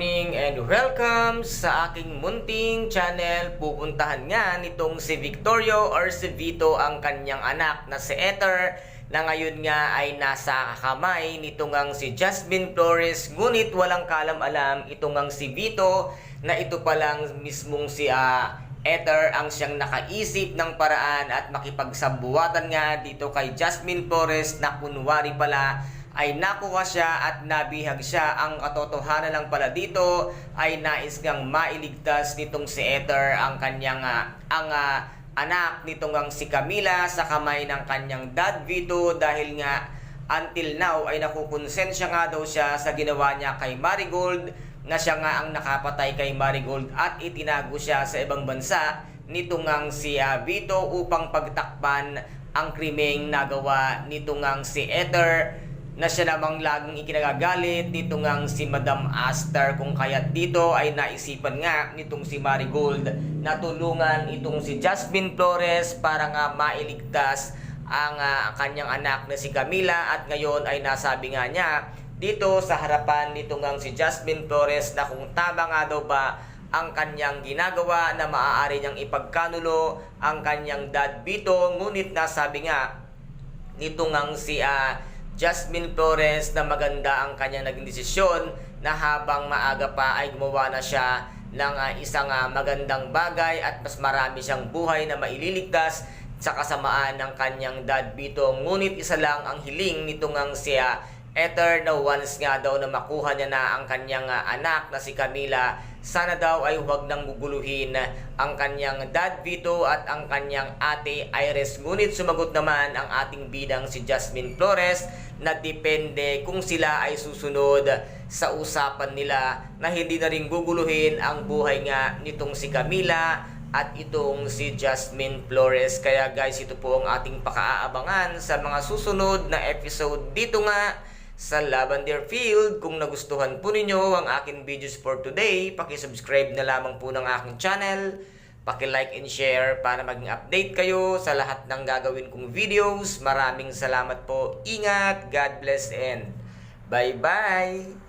morning and welcome sa aking munting channel. Pupuntahan nga nitong si Victorio or si Vito ang kanyang anak na si Ether na ngayon nga ay nasa kamay nitong si Jasmine Flores. Ngunit walang kalam-alam itong si Vito na ito palang mismong si Ether ang siyang nakaisip ng paraan at makipagsabuatan nga dito kay Jasmine Flores na kunwari pala ay nakuha siya at nabihag siya. Ang katotohanan lang pala dito ay nais ngang mailigtas nitong si Ether ang kanyang anak nitong si Camila sa kamay ng kanyang dad Vito, dahil nga until now ay nakukonsensya nga daw siya sa ginawa niya kay Marigold, na siya nga ang nakapatay kay Marigold at itinago siya sa ibang bansa nitong si Vito upang pagtakpan ang krimeng nagawa nitong si Ether, na siya namang laging ikinagagalit nitong si Madam Aster. Kung kaya't dito ay naisipan nga nitong si Marigold na tulungan itong si Jasmine Flores para nga mailigtas ang kanyang anak na si Camila. At ngayon ay nasabi nga niya dito sa harapan nitong si Jasmine Flores na kung tama nga daw ba ang kanyang ginagawa, na maaari niyang ipagkanulo ang kanyang dad Vito. Ngunit nasabi nga nitong si Jasmine Flores na maganda ang kanyang naging desisyon, na habang maaga pa ay gumawa na siya ng isang magandang bagay at mas marami siyang buhay na maililigtas sa kasamaan ng kanyang dad Vito. Ngunit isa lang ang hiling nitong si Ether, na once nga daw na makuha niya na ang kanyang anak na si Camila, sana daw ay huwag nang guguluhin ang kanyang dad Vito at ang kanyang ate Iris. Ngunit sumagot naman ang ating bidang si Jasmine Flores na depende kung sila ay susunod sa usapan nila, na hindi na rin guguluhin ang buhay nga nitong si Camila at itong si Jasmine Flores. Kaya guys, ito po ang ating pakaaabangan sa mga susunod na episode dito nga sa Lavender Field. Kung nagustuhan po ninyo ang aking videos for today, paki-subscribe na lamang po ng aking channel, paki-like and share para maging update kayo sa lahat ng gagawin kong videos. Maraming salamat po. Ingat, God bless, and bye-bye!